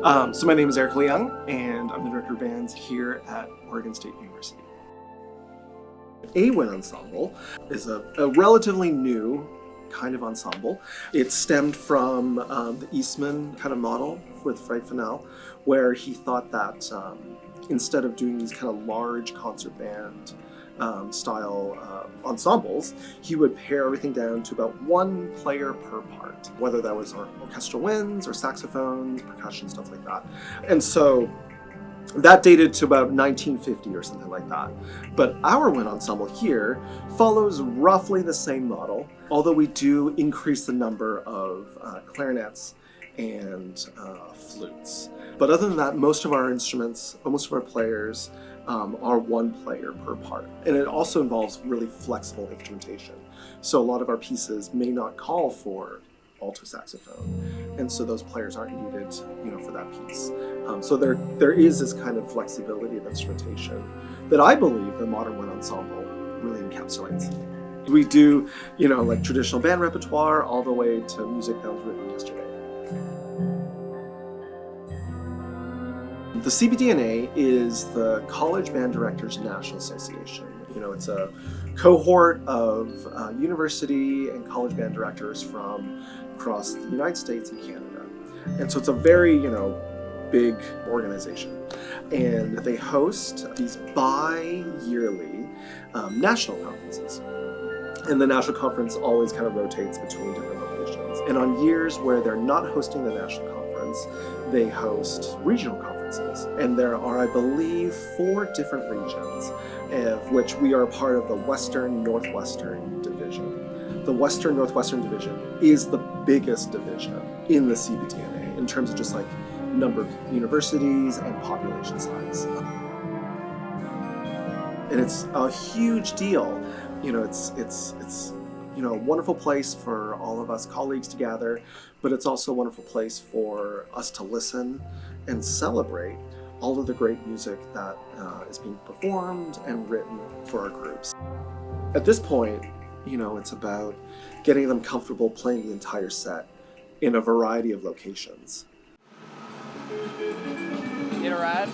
So my name is Eric Leung, and I'm the director of bands here at Oregon State University. A-Win Ensemble is a relatively new kind of ensemble. It stemmed from the Eastman kind of model with Fred Fennell, where he thought that instead of doing these kind of large concert band style ensembles, he would pare everything down to about one player per part, whether that was orchestral winds or saxophones, percussion, stuff like that. And so that dated to about 1950 or something like that. But our wind ensemble here follows roughly the same model, although we do increase the number of clarinets and flutes. But other than that, most of our instruments, most of our players are one player per part. And it also involves really flexible instrumentation. So a lot of our pieces may not call for alto saxophone, and so those players aren't needed, for that piece. So there is this kind of flexibility of instrumentation that I believe the modern wind ensemble really encapsulates. We do, like traditional band repertoire all the way to music that was written yesterday. The CBDNA is the College Band Directors National Association. It's a cohort of university and college band directors from across the United States and Canada. And so it's a very, big organization. And they host these bi-yearly national conferences. And the national conference always kind of rotates between different locations. And on years where they're not hosting the national conference, they host regional conferences. And there are, I believe, 4 different regions, of which we are a part of the Western Northwestern Division. The Western Northwestern Division is the biggest division in the CBDNA in terms of just like number of universities and population size. And it's a huge deal. It's a wonderful place for all of us colleagues to gather, but it's also a wonderful place for us to listen and celebrate all of the great music that is being performed and written for our groups. At this point, it's about getting them comfortable playing the entire set in a variety of locations. Need a ride?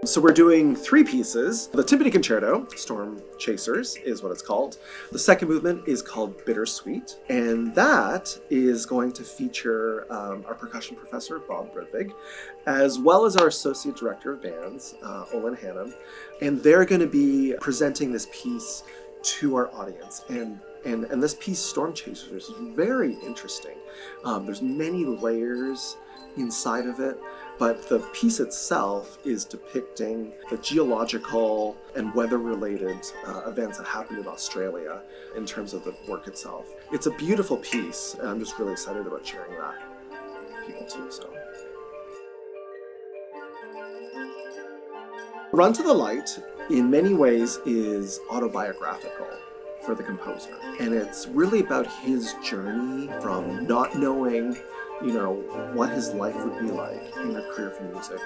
So we're doing 3 pieces. The Timpani Concerto, Storm Chasers, is what it's called. The second movement is called Bittersweet, and that is going to feature our percussion professor, Bob Brodvig, as well as our associate director of bands, Olin Hannum, and they're going to be presenting this piece to our audience. And this piece, Storm Chasers, is very interesting. There's many layers inside of it, but the piece itself is depicting the geological and weather-related events that happened in Australia in terms of the work itself. It's a beautiful piece, and I'm just really excited about sharing that with people too. So, Run to the Light, in many ways, is autobiographical for the composer, and it's really about his journey from not knowing what his life would be like in a career for music,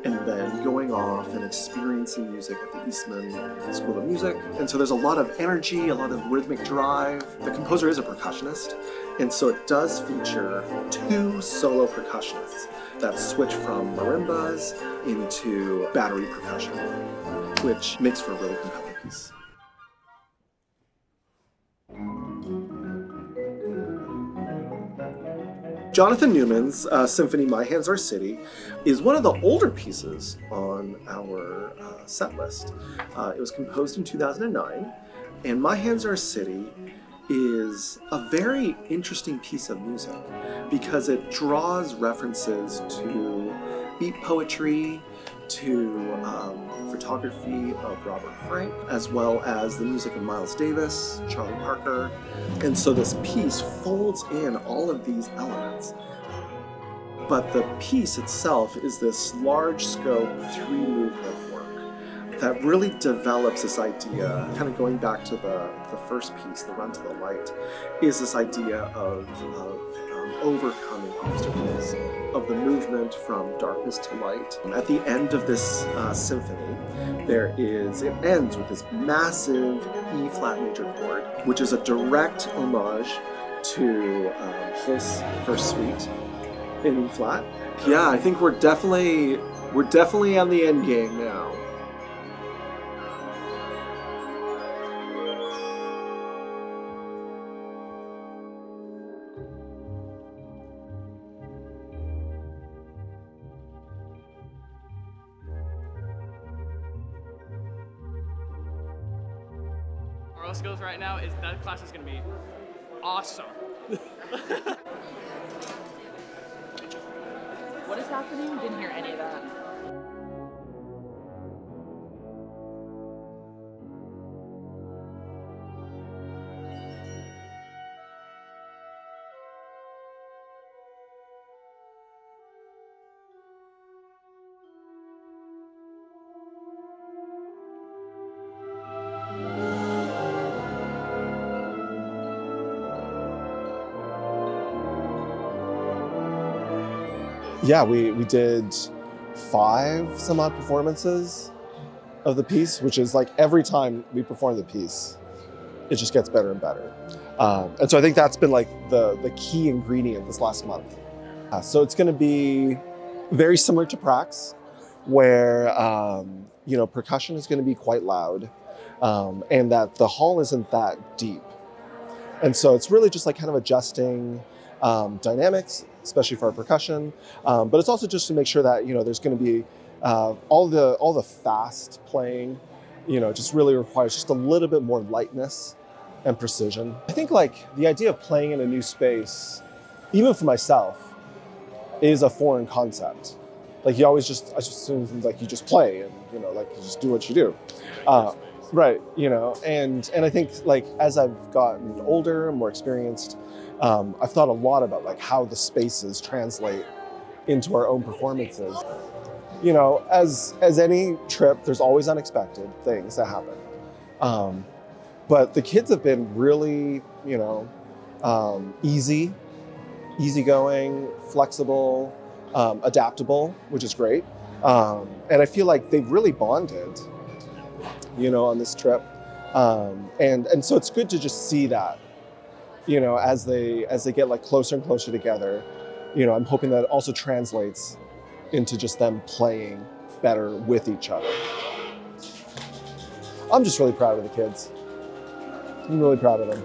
and then going off and experiencing music at the Eastman School of Music. And so there's a lot of energy, a lot of rhythmic drive. The composer is a percussionist, and so it does feature 2 solo percussionists that switch from marimbas into battery percussion, which makes for a really compelling piece. Jonathan Newman's symphony, My Hands Are City, is one of the older pieces on our set list. It was composed in 2009, and My Hands Are City is a very interesting piece of music because it draws references to beat poetry, to photography of Robert Frank, as well as the music of Miles Davis, Charlie Parker. And so this piece folds in all of these elements. But the piece itself is this large scope, 3-movement work. that really develops this idea, kind of going back to the first piece, the Run to the Light, is this idea of overcoming obstacles, of the movement from darkness to light. At the end of this symphony, it ends with this massive E-flat major chord, which is a direct homage to Holst's First Suite in E-flat. Yeah, I think we're definitely on the end game now. Our skills right now is that class is going to be awesome. What is happening? Didn't hear any of that. Yeah, we did 5 some odd performances of the piece, which is like every time we perform the piece, it just gets better and better. And so I think that's been like the key ingredient this last month. So it's going to be very similar to Prax, where percussion is going to be quite loud, and that the hall isn't that deep. And so it's really just like kind of adjusting dynamics, especially for our percussion, but it's also just to make sure that there's going to be all the fast playing, just really requires just a little bit more lightness and precision. I think like the idea of playing in a new space, even for myself, is a foreign concept. Like I just assume like you just play and like you just do what you do. Right, and I think like as I've gotten older and more experienced, I've thought a lot about like how the spaces translate into our own performances. As any trip, there's always unexpected things that happen. But the kids have been really, easygoing, flexible, adaptable, which is great. And I feel like they've really bonded, on this trip. And so it's good to just see that, as they get like closer and closer together. I'm hoping that it also translates into just them playing better with each other. I'm just really proud of the kids. I'm really proud of them.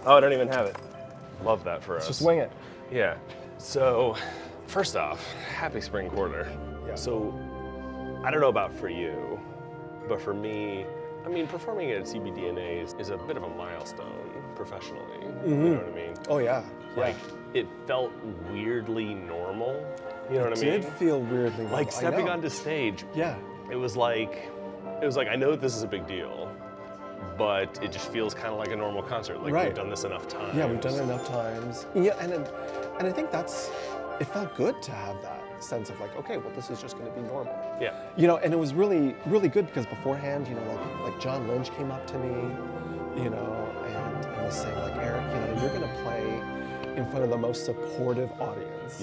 Oh, I don't even have it. Love that for us. Just wing it. Yeah. So, first off, happy spring quarter. Yeah. So, I don't know about for you, but for me, performing at CBDNA is a bit of a milestone professionally. Mm-hmm. You know what I mean? Oh yeah. Like, it felt weirdly normal. You know what I mean? It did feel weirdly normal. Like stepping onto stage. Yeah. It was like I know that this is a big deal, but it just feels kind of like a normal concert. Like we've done this enough times. Yeah, we've done it enough times. Yeah, and I think it felt good to have that sense of like, okay, well, this is just going to be normal. Yeah. And it was really, really good because beforehand, like John Lynch came up to me, and was saying like, Eric, you're going to play in front of the most supportive audience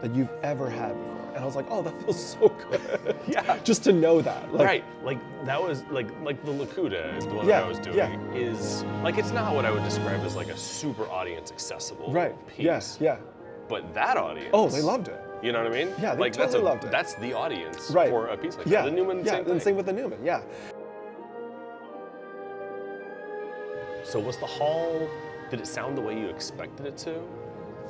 that you've ever had before. And I was like, oh, that feels so good. Yeah. Just to know that. Right. Like that was like the Lakuta, the one that I was doing, is like, it's not what I would describe as like a super audience accessible piece. Yeah. But that audience. Oh, they loved it. You know what I mean? Yeah, they like totally loved it. That's the audience Right. for a piece like Yeah. that. The Newman, yeah, same and thing. same with the Newman. Yeah. So was the hall? Did it sound the way you expected it to?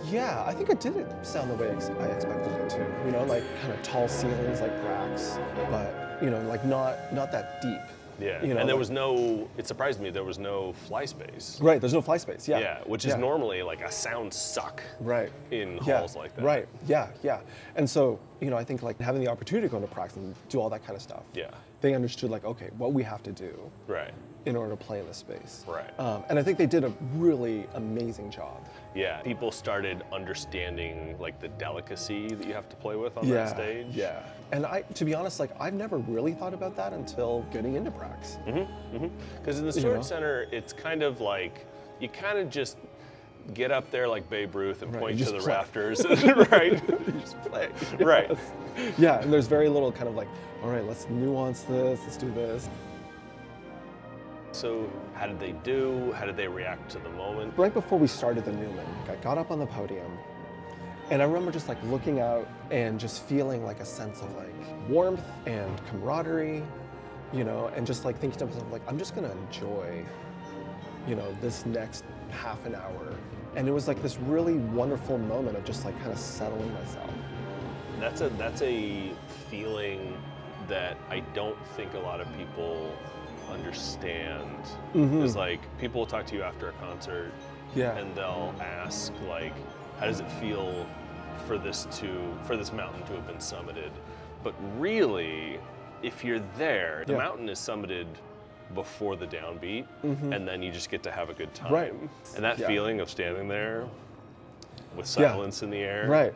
Yeah, I think it did sound the way I expected it to. You know, like kind of tall ceilings like Prax, but you know, like not that deep. Yeah. You know, and there like- was no. It surprised me there was no fly space. Right. There's no fly space. Yeah. Yeah, which is normally like a sound suck. Right. In Yeah, halls like that. Right. Yeah. Yeah. And so, you know, I think like having the opportunity to go into Prax and do all that kind of stuff. Yeah. They understood like, okay, what we have to do Right. in order to play in this space. Right. And I think they did a really amazing job. Yeah. People started understanding like the delicacy that you have to play with on Yeah. that stage. Yeah. And to be honest, like I've never really thought about that until getting into Prax. Because in the Stewart Center, it's kind of like you kind of just get up there like Babe Ruth and Right, point you to the just play. rafters, right? You just play. Right. Yes. Yeah, and there's very little kind of like, all right, let's nuance this, let's do this. So how did they do? How did they react to the moment? Right before we started the Newman, I got up on the podium and I remember just like looking out and just feeling like a sense of like warmth and camaraderie, you know, and just like thinking to myself, like, I'm just gonna enjoy, you know, this next half an hour. And it was like this really wonderful moment of just like kind of settling myself. That's a feeling that I don't think a lot of people understand. Is like people will talk to you after a concert Yeah. and they'll ask like, how does it feel for this mountain to have been summited? But really, if you're there, the Yeah. mountain is summited before the downbeat, and then you just get to have a good time. Right. And that Yeah. feeling of standing there with silence in the air, Right.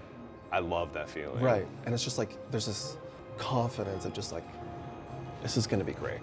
I love that feeling. Right. And it's just like there's this confidence of just like, this is gonna be great.